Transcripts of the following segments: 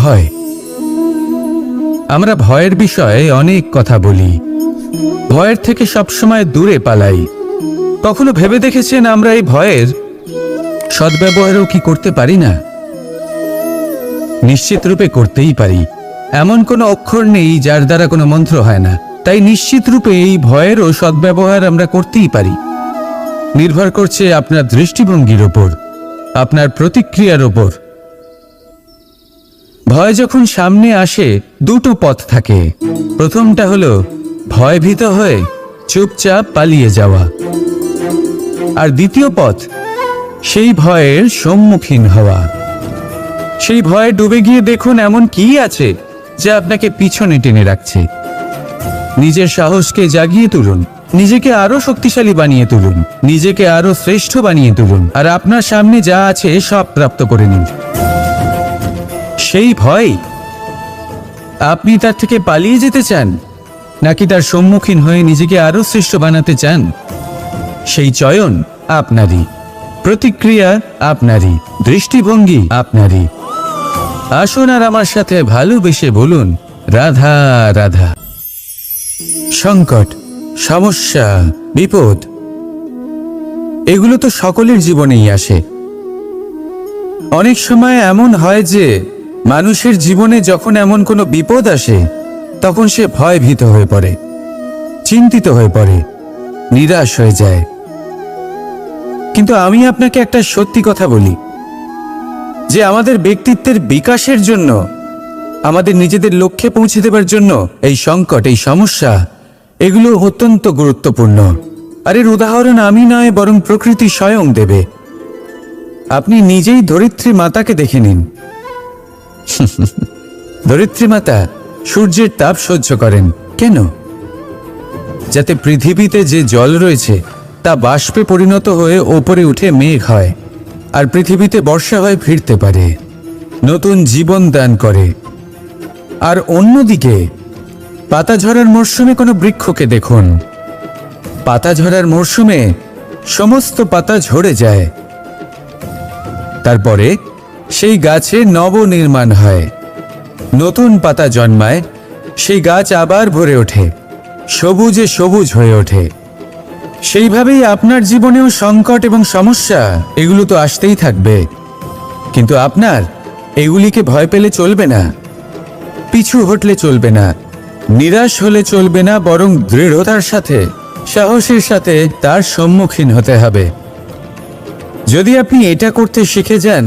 ভয়। আমরা ভয়ের বিষয়ে অনেক কথা বলি, ভয়ের থেকে সবসময় দূরে পালাই। কখনো ভেবে দেখেছেন আমরা এই ভয়ের সদ্ব্যবহারও কি করতে পারি না? নিশ্চিত রূপে করতেই পারি। এমন কোনো অক্ষর নেই যার দ্বারা কোনো মন্ত্র হয় না। তাই নিশ্চিত রূপে এই ভয়েরও সদ্ব্যবহার আমরা করতেই পারি। নির্ভর করছে আপনার দৃষ্টিভঙ্গির ওপর, আপনার প্রতিক্রিয়ার ওপর। ভয় যখন সামনে আসে দুটো পথ থাকে। প্রথমটা হলো ভয়ভীত হয়ে চুপচাপ পালিয়ে যাওয়া, আর দ্বিতীয় পথ সেই ভয়ের সম্মুখীন হওয়া। সেই ভয়ে ডুবে গিয়ে দেখুন এমন কি আছে যা আপনাকে পিছনে টেনে রাখছে। নিজের সাহসকে জাগিয়ে তুলুন, নিজেকে আরো শক্তিশালী বানিয়ে তুলুন, নিজেকে আরো শ্রেষ্ঠ বানিয়ে তুলুন, আর আপনার সামনে যা আছে সব প্রাপ্ত করে নিন। সেই ভয়, আপনি তার থেকে পালিয়ে যেতে চান নাকি তার সম্মুখীন হয়ে নিজেকে আরো শ্রেষ্ঠ বানাতে চান? সেই চয়ন আপনারই, প্রতিক্রিয়া আপনারই, দৃষ্টিভঙ্গি আপনারই। আসুন আর আমার সাথে ভালোবেসে বলুন, রাধা রাধা। সংকট, সমস্যা, বিপদ এগুলো তো সকলের জীবনেই আসে। অনেক সময় এমন হয় যে মানুষের জীবনে যখন এমন কোনো বিপদ আসে তখন সে ভয়ভীত হয়ে পড়ে, চিন্তিত হয়ে পড়ে, নিরাশ হয়ে যায়। কিন্তু আমি আপনাকে একটা সত্যি কথা বলি যে আমাদের ব্যক্তিত্বের বিকাশের জন্য, আমাদের নিজেদের লক্ষ্যে পৌঁছে দেবার জন্য এই সংকট, এই সমস্যা এগুলো অত্যন্ত গুরুত্বপূর্ণ। আর এর উদাহরণ আমি নয় বরং প্রকৃতি স্বয়ং দেবে। আপনি নিজেই ধরিত্রী মাতাকে দেখে নিন। ধরিত্রী মাতা সূর্যের তাপ সহ্য করেন কেন? যাতে পৃথিবীতে যে জল রয়েছে তা বাষ্পে পরিণত হয়ে ওপরে উঠে মেঘ হয়, আর পৃথিবীতে বর্ষা হয়ে ফিরতে পারে, নতুন জীবন দান করে। আর অন্যদিকে পাতা ঝরার মরশুমে কোনো বৃক্ষকে দেখুন, পাতা ঝরার মরশুমে সমস্ত পাতা ঝরে যায়, তারপরে সেই গাছে নবনির্মাণ হয়, নতুন পাতা জন্মায়, সেই গাছ আবার ভরে ওঠে, সবুজে সবুজ হয়ে ওঠে। সেইভাবেই আপনার জীবনেও সংকট এবং সমস্যা এগুলো তো আসতেই থাকবে, কিন্তু আপনার এগুলিকে ভয় পেলে চলবে না, পিছু হটলে চলবে না, নিরাশ হলে চলবে না, বরং দৃঢ়তার সাথে, সাহসের সাথে তার সম্মুখীন হতে হবে। যদি আপনি এটা করতে শিখে যান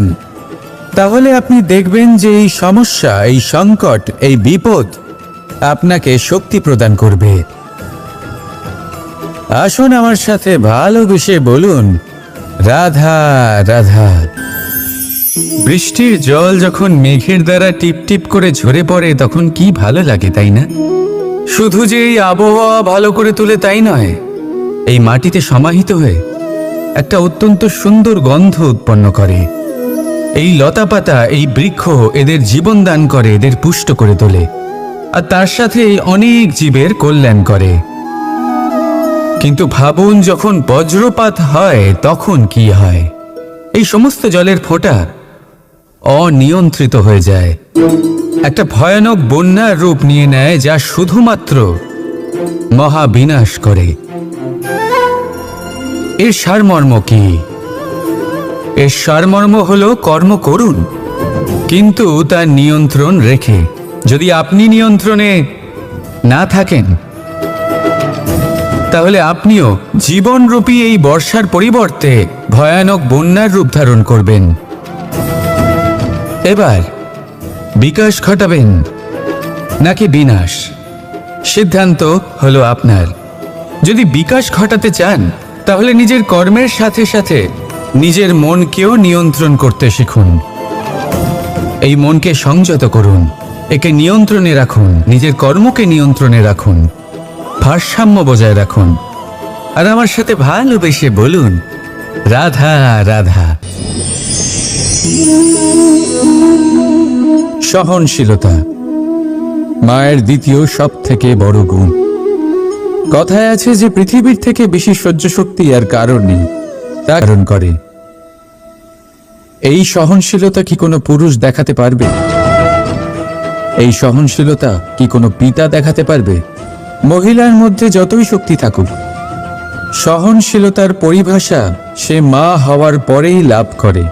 তাহলে আপনি দেখবেন যে এই সমস্যা, এই সংকট, এই বিপদ আপনাকে শক্তি প্রদান করবে। আসুন আমার সাথে ভালোবেসে বলুন, রাধা রাধা। বৃষ্টির জল যখন মেঘের দ্বারা টিপ টিপ করে ঝরে পড়ে তখন কি ভালো লাগে, তাই না? শুধু যে এই আবহাওয়া ভালো করে তুলে তাই নয়, এই মাটিতে সমাহিত হয়ে একটা অত্যন্ত সুন্দর গন্ধ উৎপন্ন করে। এই লতা পাতা, এই বৃক্ষ এদের জীবন দান করে, এদের পুষ্ট করে তোলে, আর তার সাথে অনেক জীবের কল্যাণ করে। কিন্তু ভাবুন যখন বজ্রপাত হয় তখন কি হয়? এই সমস্ত জলের ফোঁটা অনিয়ন্ত্রিত হয়ে যায়, একটা ভয়ানক বন্যার রূপ নিয়ে নেয় যা শুধুমাত্র মহাবিনাশ করে। এর সারমর্ম কি? এর সারমর্ম হলো কর্ম করুন, কিন্তু তার নিয়ন্ত্রণ রেখে। যদি আপনি নিয়ন্ত্রণে না থাকেন তাহলে আপনিও জীবনরূপী এই বর্ষার পরিবর্তে ভয়ানক বন্যার রূপ ধারণ করবেন। এবার বিকাশ ঘটাবেন নাকি বিনাশ, সিদ্ধান্ত হলো আপনার। যদি বিকাশ ঘটাতে চান তাহলে নিজের কর্মের সাথে সাথে নিজের মনকেও নিয়ন্ত্রণ করতে শিখুন। এই মনকে সংযত করুন, একে নিয়ন্ত্রণে রাখুন, নিজের কর্মকে নিয়ন্ত্রণে রাখুন, ভারসাম্য বজায় রাখুন। আর আমার সাথে ভালোবেসে বলুন, রাধা রাধা। সহনশীলতা মায়ের দ্বিতীয় সব থেকে বড় গুণ। কথায় আছে যে পৃথিবীর থেকে বেশি সহ্য শক্তি আর কারণ নেই, তা কারণ করে। এই সহনশীলতা কি কোনো পুরুষ দেখাতে পারবে? এই সহনশীলতা কি কোনো পিতা দেখাতে পারবে? মহিলার মধ্যে যতই শক্তি থাকুক, সহনশীলতার পরিভাষা সে মা হওয়ার পরেই লাভ করে।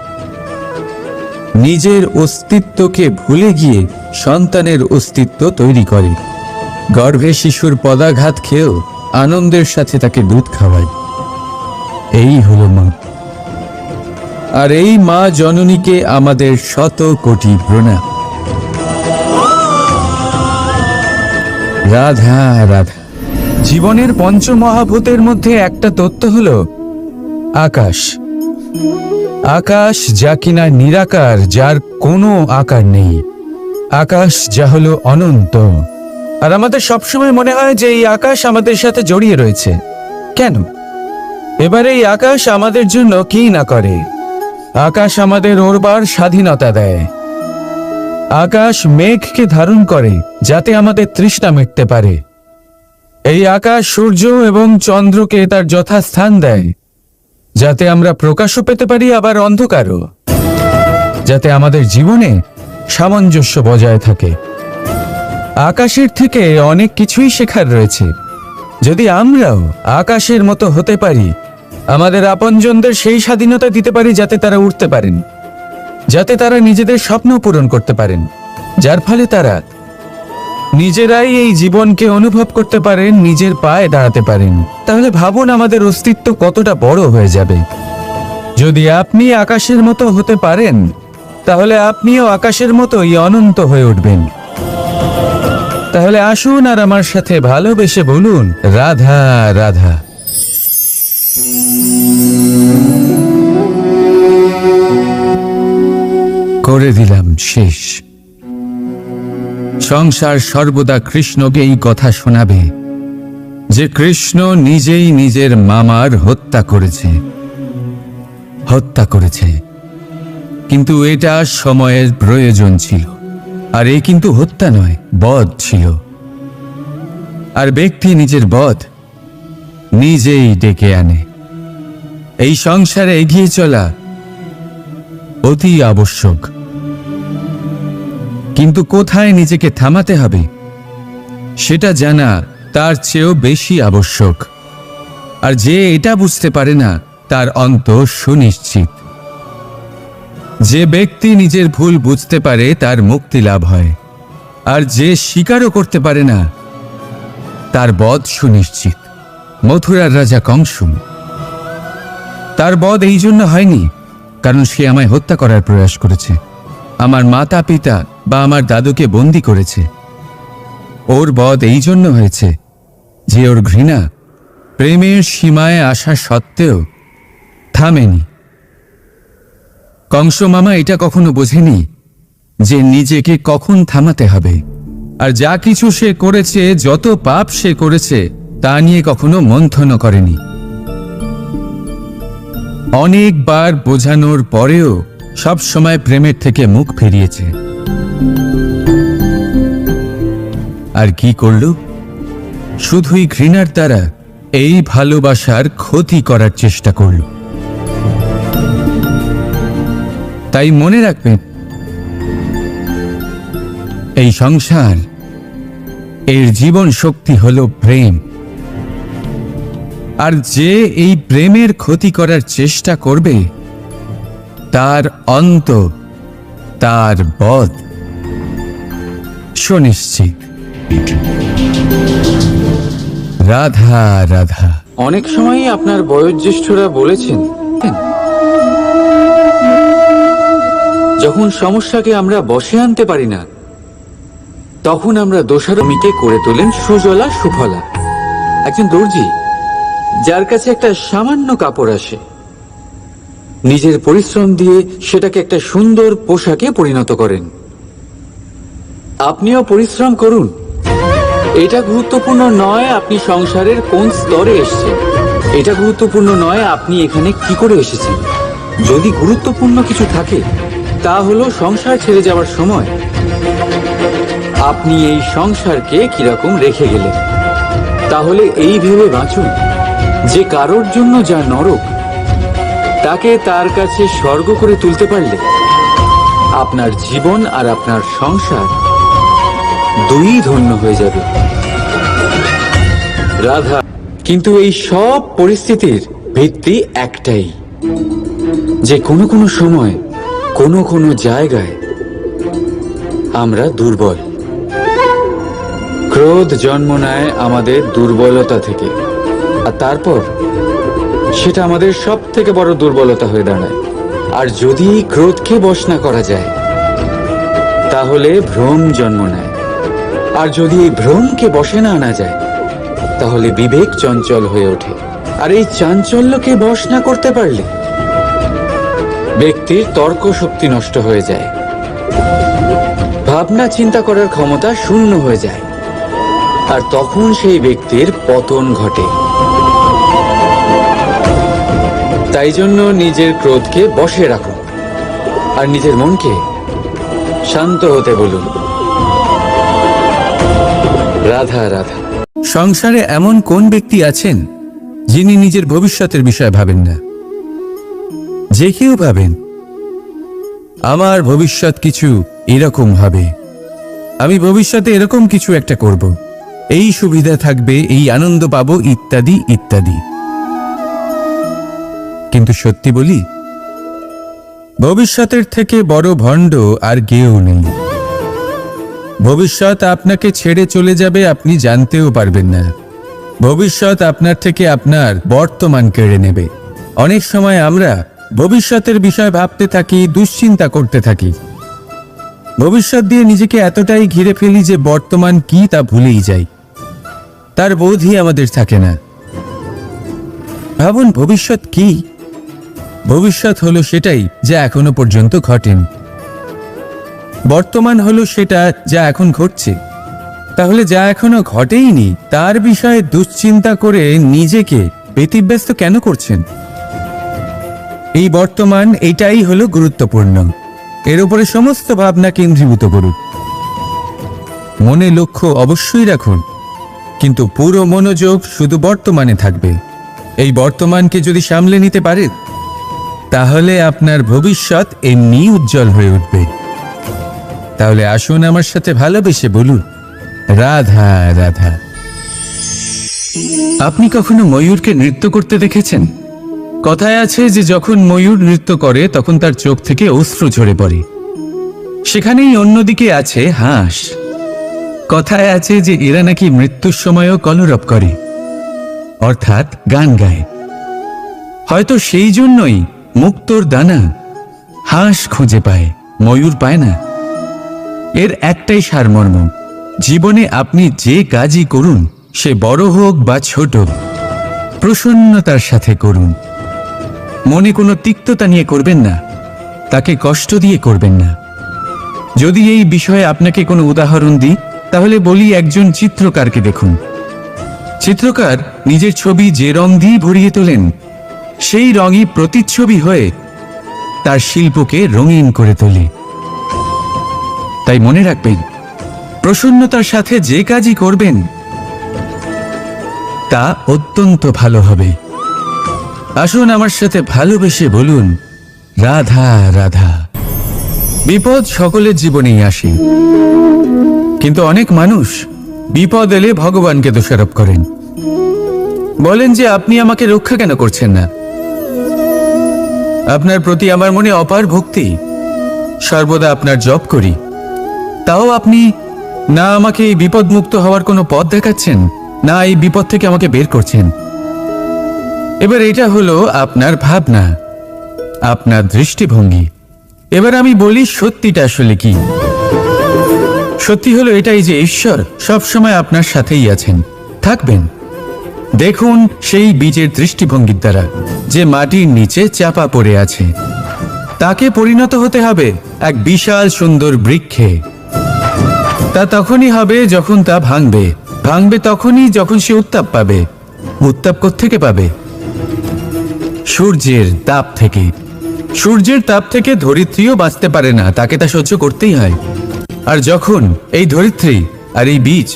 নিজের অস্তিত্বকে ভুলে গিয়ে সন্তানের অস্তিত্ব তৈরি করে। গর্ভে শিশুর পদাঘাত খেয়েও আনন্দের সাথে তাকে দুধ খাওয়ায়। এই হলো মা। আর এই মা জননীকে আমাদের শত কোটি প্রণাম। রাধা রাধা। জীবনের পঞ্চমহাভূতের মধ্যে একটা তত্ত্ব হলো আকাশ। আকাশ যা কিনা নিরাকার, যার কোনো আকার নেই। আকাশ যা হলো অনন্ত। আর আমাদের সবসময় মনে হয় যে এই আকাশ আমাদের সাথে জড়িয়ে রয়েছে। কেন? এবার এই আকাশ আমাদের জন্য কি না করে। আকাশ আমাদের ওড়বার স্বাধীনতা দেয়। আকাশ মেঘকে ধারণ করে যাতে আমাদের তৃষ্ণা মিটতে পারে। এই আকাশ সূর্য এবং চন্দ্রকে তার যথাস্থান দেয় যাতে আমরা প্রকাশও পেতে পারি, আবার অন্ধকারও, যাতে আমাদের জীবনে সামঞ্জস্য বজায় থাকে। আকাশের থেকে অনেক কিছুই শেখার রয়েছে। যদি আমরাও আকাশের মতো হতে পারি, আমাদের আপনজনদের সেই স্বাধীনতা দিতে পারি যাতে তারা উঠতে পারেন, যাতে তারা নিজেদের স্বপ্ন পূরণ করতে পারেন, যার ফলে তারা নিজেরাই এই জীবনকে অনুভব করতে পারেন, নিজের পায়ে দাঁড়াতে পারেন, তাহলে ভাবুন আমাদের অস্তিত্ব কতটা বড় হয়ে যাবে। যদি আপনি আকাশের মতো হতে পারেন, তাহলে আপনিও আকাশের মতোই অনন্ত হয়ে উঠবেন। তাহলে আসুন আর আমার সাথে ভালোবেসে বলুন রাধা রাধা। করে দিলাম শেষ। সংসার সর্বদা কৃষ্ণকে এই কথা শোনাবে যে কৃষ্ণ নিজেই নিজের মামার হত্যা করেছে। কিন্তু এটা সময়ের প্রয়োজন ছিল। আর এ কিন্তু হত্যা নয়, বধ ছিল। আর ব্যক্তি নিজের বধ নিজেই ডেকে আনে। এই সংসারে এগিয়ে চলা অতি আবশ্যক, কিন্তু কোথায় নিজেকে থামাতে হবে সেটা জানা তার চেয়েও বেশি আবশ্যক। আর যে এটা বুঝতে পারে না তার অন্ত সুনিশ্চিত। যে ব্যক্তি নিজের ভুল বুঝতে পারে তার মুক্তি লাভ হয়। আর যে স্বীকারও করতে পারে না তার বধ সুনিশ্চিত। মথুরার রাজা কংস, তার বধ এই জন্য হয়নি কারণ সে আমায় হত্যা করার প্রয়াস করেছে, আমার মাতা পিতা বা আমার দাদুকে বন্দী করেছে। ওর বধ এই জন্য হয়েছে যে ওর ঘৃণা প্রেমের সীমায় আসা সত্ত্বেও থামেনি। কংস মামা এটা কখনো বোঝেনি যে নিজেকে কখন থামাতে হবে। আর যা কিছু সে করেছে, যত পাপ সে করেছে, তা নিয়ে কখনো মন্থনও করেনি। অনেকবার বোঝানোর পরেও সব সময় প্রেমের থেকে মুখ ফিরিয়েছে। আর কি করল? শুধুই ঘৃণার দ্বারা এই ভালোবাসার ক্ষতি করার চেষ্টা করল। তাই মনে রাখবেন, এই সংসার, এর জীবন শক্তি হল প্রেম। আর যে এই প্রেমের ক্ষতি করার চেষ্টা করবে তার অন্ত, তার বধ সুনিশ্চিত। রাধা রাধা। অনেক সময়ই আপনার বয়োজ্যেষ্ঠরা বলেছেন, যখন সমস্যাকে আমরা বশে আনতে পারি না, তখন আমরা দোষারোপীকে করে তোলেন সুজলা সুফলা। একজন দর্জি যার কাছে একটা সামান্য কাপড় আসে, নিজের পরিশ্রম দিয়ে সেটাকে একটা সুন্দর পোশাকে পরিণত করেন। আপনিও পরিশ্রম করুন। এটা গুরুত্বপূর্ণ নয় আপনি সংসারের কোন স্তরে এসেছেন, এটা গুরুত্বপূর্ণ নয় আপনি এখানে কি করে এসেছেন। যদি গুরুত্বপূর্ণ কিছু থাকে তা হলো সংসার ছেড়ে যাওয়ার সময় আপনি এই সংসারকে কিরকম রেখে গেলেন। তাহলে এই ভেবে বাঁচুন যে কারোর জন্য যা নরক তাকে তার কাছে স্বর্গ করে তুলতে পারলে আপনার জীবন আর আপনার সংসার দুই ধন্য হয়ে যাবে। রাধা, কিন্তু এই সব পরিস্থিতির ভিত্তি একটাই, যে কোনো কোনো সময় কোনো কোনো জায়গায় আমরা দুর্বল। ক্রোধ জন্ম নেয় আমাদের দুর্বলতা থেকে, আর তারপর সেটা আমাদের সব থেকে বড় দুর্বলতা হয়ে দাঁড়ায়। আর যদি ক্রোধকে বশ না করা যায় তাহলে ভ্রম জন্ম নেয়, আর যদি এই ভ্রমকে বশে না আনা যায় তাহলে বিবেক চঞ্চল হয়ে ওঠে। আর এই চাঞ্চল্যকে বশ না করতে পারলে ব্যক্তির তর্ক শক্তি নষ্ট হয়ে যায়, ভাবনা চিন্তা করার ক্ষমতা শূন্য হয়ে যায়, আর তখন সেই ব্যক্তির পতন ঘটে। তাই জন্য নিজের ক্রোধকে বশে রাখুন আর নিজের মনকে শান্ত হতে বলুন। রাধা রাধা। সংসারে এমন কোন ব্যক্তি আছেন যিনি নিজের ভবিষ্যতের বিষয়ে ভাবেন না? যে কেউ ভাবেন আমার ভবিষ্যৎ কিছু এরকম হবে, আমি ভবিষ্যতে এরকম কিছু একটা করব, এই সুবিধা থাকবে, এই আনন্দ পাবো, ইত্যাদি ইত্যাদি। কিন্তু সত্যি বলি, ভবিষ্যতের থেকে বড় ভণ্ড আর কেউ নেই। ভবিষ্যৎ আপনাকে ছেড়ে চলে যাবে, আপনি জানতেও পারবেন না। ভবিষ্যৎ আপনার থেকে আপনার বর্তমান কেড়ে নেবে। অনেক সময় আমরা ভবিষ্যতের বিষয় ভাবতে থাকি, দুশ্চিন্তা করতে থাকি, ভবিষ্যৎ দিয়ে নিজেকে এতটাই ঘিরে ফেলি যে বর্তমান কি তা ভুলেই যাই, তার বোধই আমাদের থাকে না। ভাবুন, ভবিষ্যৎ কি? ভবিষ্যৎ হলো সেটাই যা এখনো পর্যন্ত ঘটেনি। বর্তমান হলো সেটা যা এখন ঘটছে। তাহলে যা এখনো ঘটেইনি তার বিষয়ে দুশ্চিন্তা করে নিজেকে ব্যতিব্যস্ত কেন করছেন? এই বর্তমান, এটাই হলো গুরুত্বপূর্ণ। এর উপরে সমস্ত ভাবনা কেন্দ্রীভূত করুন। মনে লক্ষ্য অবশ্যই রাখুন, কিন্তু পুরো মনোযোগ শুধু বর্তমানে থাকবে। এই বর্তমানকে যদি সামলে নিতে পারেন তাহলে আপনার ভবিষ্যৎ এমনি উজ্জ্বল হয়ে উঠবে। তাহলে আসুন আমার সাথে ভালোবেসে বলুন, রাধা রাধা। আপনি কখনো ময়ূরকে নৃত্য করতে দেখেছেন? কথায় আছে যে যখন ময়ূর নৃত্য করে তখন তার চোখ থেকে অশ্রু ঝরে পড়ে। সেখানেই অন্যদিকে আছে হাঁস। কথায় আছে যে এরা নাকি মৃত্যুর সময়ও কলরব করে, অর্থাৎ গান গায়। হয়তো সেই জন্যই মুক্তোর দানা হাঁস খুঁজে পায়, ময়ূর পায় না। এর একটাই সারমর্ম, জীবনে আপনি যে কাজই করুন, সে বড় হোক বা ছোট, প্রসন্নতার সাথে করুন। মনে কোনো তিক্ততা নিয়ে করবেন না, তাকে কষ্ট দিয়ে করবেন না। যদি এই বিষয়ে আপনাকে কোনো উদাহরণ দিই তাহলে বলি, একজন চিত্রকারকে দেখুন। চিত্রকার নিজের ছবি যে রং দিয়ে ভরিয়ে তোলেন, সেই রঙই প্রতিচ্ছবি হয়ে তার শিল্পকে রঙিন করে তোলে। তাই মনে রাখবেন, প্রসন্নতার সাথে যে কাজই করবেন তা অত্যন্ত ভালো হবে। আসুন আমার সাথে ভালোবেসে বলুন, রাধা রাধা। বিপদ সকলের জীবনেই আসে, কিন্তু অনেক মানুষ বিপদ এলে ভগবানকে দোষারোপ করেন। বলেন যে আপনি আমাকে রক্ষা কেন করছেন না? আপনার প্রতি আমার মনে অপার ভক্তি, সর্বদা আপনার জপ করি, তাও আপনি না আমাকে এই বিপদ মুক্ত হওয়ার কোনো পথ দেখাচ্ছেন, না এই বিপদ থেকে আমাকে বের করছেন। এবার এটা হলো আপনার ভাবনা, আপনার দৃষ্টিভঙ্গি। এবার আমি বলি সত্যিটা আসলে কি। সত্যি হলো এটাই যে ঈশ্বর সবসময় আপনার সাথেই আছেন, থাকবেন। দেখুন সেই বীজের দৃষ্টিভঙ্গির দ্বারা যে মাটির নিচে চাপা পড়ে আছে, তাকে পরিণত হতে হবে এক বিশাল সুন্দর বৃক্ষে। তা তখনই হবে যখন তা ভাঙবে, ভাঙবে তখনই যখন সে উত্তাপ পাবে। উত্তাপ কোত্থেকে পাবে? সূর্যের তাপ থেকে। সূর্যের তাপ থেকে ধরিত্রীও বাঁচতে পারে না, তাকে তা সহ্য করতেই হয়। আর যখন এই ধরিত্রী আর এই বীজ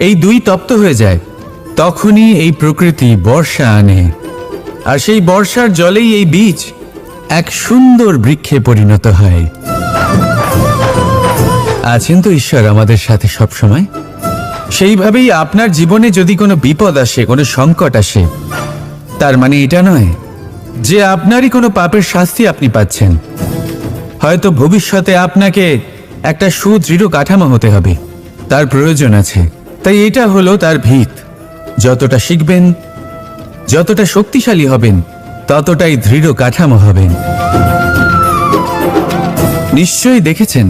এই দুই তপ্ত হয়ে যায়, তখনই এই প্রকৃতি বর্ষা আনে। আর সেই বর্ষার জলেই এই বীজ এক সুন্দর বৃক্ষে পরিণত হয়। আছেন তো ঈশ্বর আমাদের সাথে সব সময়। সেইভাবেই আপনার জীবনে যদি কোনো বিপদ আসে, কোনো সংকট আসে, তার মানে এটা নয় যে আপনারই কোনো পাপের শাস্তি আপনি পাচ্ছেন। হয়তো ভবিষ্যতে আপনাকে একটা সুদৃঢ় কাঠামো হতে হবে, তার প্রয়োজন আছে। তাই এটা হলো তার ভিত। যতটা শিখবেন, যতটা শক্তিশালী হবেন, ততটাই দৃঢ় কাঠামো হবেন। নিশ্চয়ই দেখেছেন,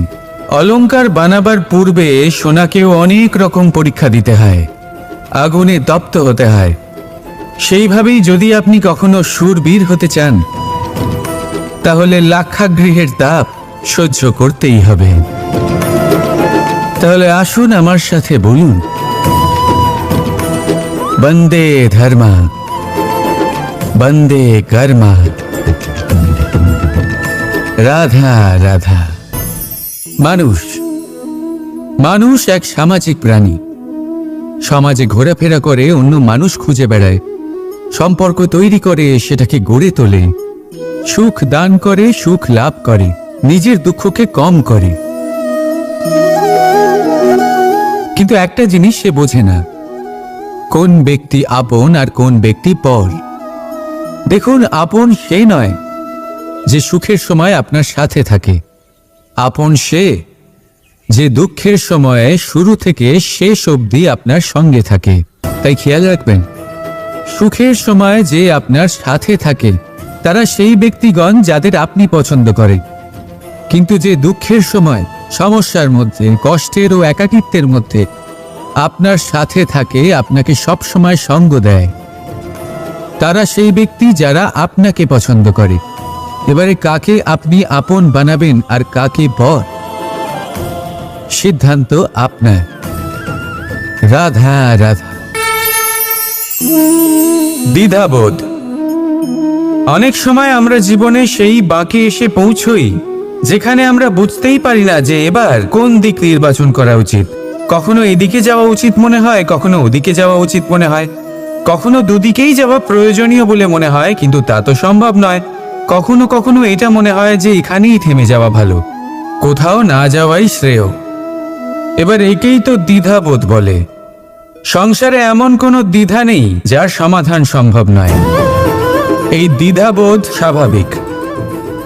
অলংকার বানাবার পূর্বে সোনাকেও অনেক রকম পরীক্ষা দিতে হয়, আগুনে তপ্ত হতে হয়। সেইভাবেই যদি আপনি কখনো শূরবীর হতে চান, তাহলে লাক্ষাগৃহের তাপ সহ্য করতেই হবে। তাহলে আসুন আমার সাথে বলুন, বন্দে ধর্মা, বন্দে কর্মা, রাধা রাধা। মানুষ এক সামাজিক প্রাণী। সমাজে ঘোরাফেরা করে, অন্য মানুষ খুঁজে বেড়ায়, সম্পর্ক তৈরি করে, সেটাকে গড়ে তোলে, সুখ দান করে, সুখ লাভ করে, নিজের দুঃখকে কম করে। কিন্তু একটা জিনিস সে বোঝে না, কোন ব্যক্তি আপন আর কোন ব্যক্তি পর। দেখুন, আপন সে নয় যে সুখের সময় আপনার সাথে থাকে। আপন সে যে দুঃখের সময়ে শুরু থেকে শেষ অবধি আপনার সঙ্গে থাকে। তাই খেয়াল রাখবেন, সুখের সময় যে আপনার সাথে থাকে তারা সেই ব্যক্তিগণ যাদের আপনি পছন্দ করেন। কিন্তু যে দুঃখের সময়, সমস্যার মধ্যে, কষ্টের ও একাকিত্বের মধ্যে আপনার সাথে থাকে, আপনাকে সব সময় সঙ্গ দেয়, তারা সেই ব্যক্তি যারা আপনাকে পছন্দ করে। এবারে কাকে আপনি আপন বানাবেন আর কাকে পর, সিদ্ধান্ত আপনার। রাধা রাধা। দ্বিধাবোধ। অনেক সময় আমরা জীবনে সেই বাঁকে এসে পৌঁছই যেখানে আমরা বুঝতেই পারি না যে এবার কোন দিক নির্বাচন করা উচিত। কখনো এদিকে যাওয়া উচিত মনে হয়, কখনো ওদিকে যাওয়া উচিত মনে হয়, কখনো দুদিকেই যাওয়া প্রয়োজনীয় বলে মনে হয়, কিন্তু তা তো সম্ভব নয়। কখনো কখনো এটা মনে হয় যে এখানেই থেমে যাওয়া ভালো, কোথাও না যাওয়াই শ্রেয়। এবার একেই তো দ্বিধাবোধ বলে। সংসারে এমন কোনো দ্বিধা নেই যার সমাধান সম্ভব নয়। এই দ্বিধাবোধ স্বাভাবিক।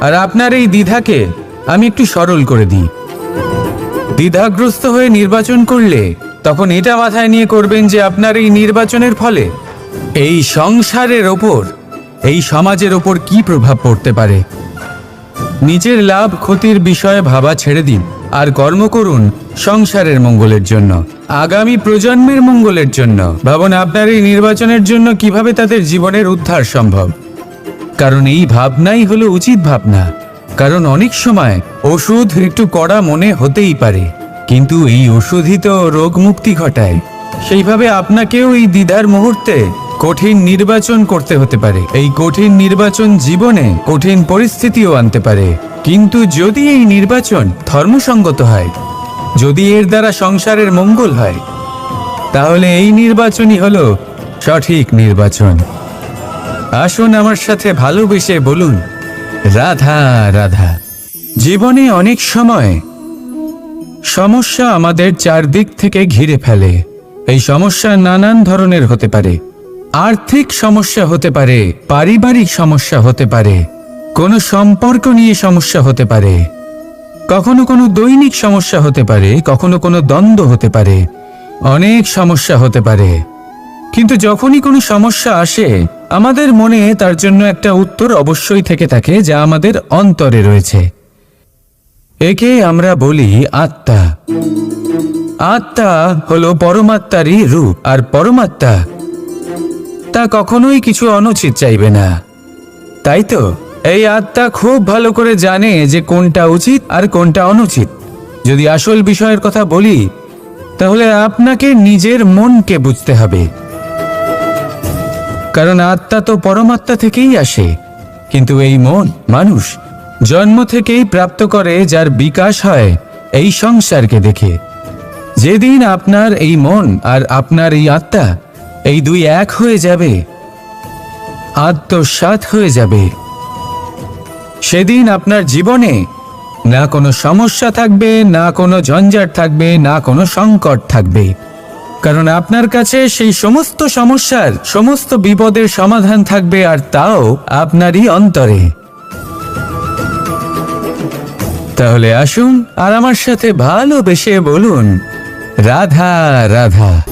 আর আপনার এই দ্বিধাকে আমি একটু সরল করে দিই। দ্বিধাগ্রস্ত হয়ে নির্বাচন করলে তখন এটা মাথায় নিয়ে করবেন যে আপনার এই নির্বাচনের ফলে এই সংসারের ওপর, এই সমাজের ওপর কি প্রভাব পড়তে পারে। নিজের লাভ ক্ষতির বিষয়ে ভাবা ছেড়ে দিন আর কর্ম করুন সংসারের মঙ্গলের জন্য, আগামী প্রজন্মের মঙ্গলের জন্য। ভাবুন আপনার এই নির্বাচনের জন্য কিভাবে তাদের জীবনের উদ্ধার সম্ভব। কারণ এই ভাবনাই হলো উচিত ভাবনা। কারণ অনেক সময় ওষুধ একটু কড়া মনে হতেই পারে, কিন্তু এই ওষুধই তো রোগ মুক্তি ঘটায়। সেইভাবে আপনাকেও এই দ্বিধার মুহূর্তে কঠিন নির্বাচন করতে হতে পারে। এই কঠিন নির্বাচন জীবনে কঠিন পরিস্থিতিও আনতে পারে, কিন্তু যদি এই নির্বাচন ধর্মসঙ্গত হয়, যদি এর দ্বারা সংসারের মঙ্গল হয়, তাহলে এই নির্বাচনই হলো সঠিক নির্বাচন। আসুন আমার সাথে ভালোবেসে বলুন, রাধা রাধা। জীবনে অনেক সময় সমস্যা আমাদের চারদিক থেকে ঘিরে ফেলে। এই সমস্যা নানান ধরনের হতে পারে। আর্থিক সমস্যা হতে পারে, পারিবারিক সমস্যা হতে পারে, কোনো সম্পর্ক নিয়ে সমস্যা হতে পারে, কখনো কোনো দৈনিক সমস্যা হতে পারে, কখনো কোনো দ্বন্দ্ব হতে পারে, অনেক সমস্যা হতে পারে। কিন্তু যখনই কোনো সমস্যা আসে, আমাদের মনে তার জন্য একটা উত্তর অবশ্যই থেকে থাকে, যা আমাদের অন্তরে রয়েছে। একে আমরা বলি আত্মা। আত্মা হলো পরমাত্মারই রূপ, আর পরমাত্মা তা কখনোই কিছু অনুচিত চাইবে না। তাই তো এই আত্মা খুব ভালো করে জানে যে কোনটা উচিত আর কোনটা অনুচিত। যদি আসল বিষয়ের কথা বলি, তাহলে আপনাকে নিজের মনকে বুঝতে হবে। কারণ আত্মা তো পরমাত্মা থেকেই আসে, কিন্তু এই মন মানুষ জন্ম থেকেই প্রাপ্ত করে, যার বিকাশ হয় এই সংসারকে দেখে। যেদিন আপনার এই মন আর আপনার এই আত্মা এই দুই এক হয়ে যাবে, আত্মসাৎ হয়ে যাবে, সেদিন আপনার জীবনে না কোনো সমস্যা থাকবে, না কোনো ঝঞ্ঝাট থাকবে, না কোনো সংকট থাকবে, কারণ আপনার কাছে সেই সমস্ত সমস্যার, সমস্ত বিপদের সমাধান থাকবে, আর তাও আপনারই অন্তরে। তাহলে আসুন আর আমার সাথে ভালোবেসে বলুন, রাধা রাধা।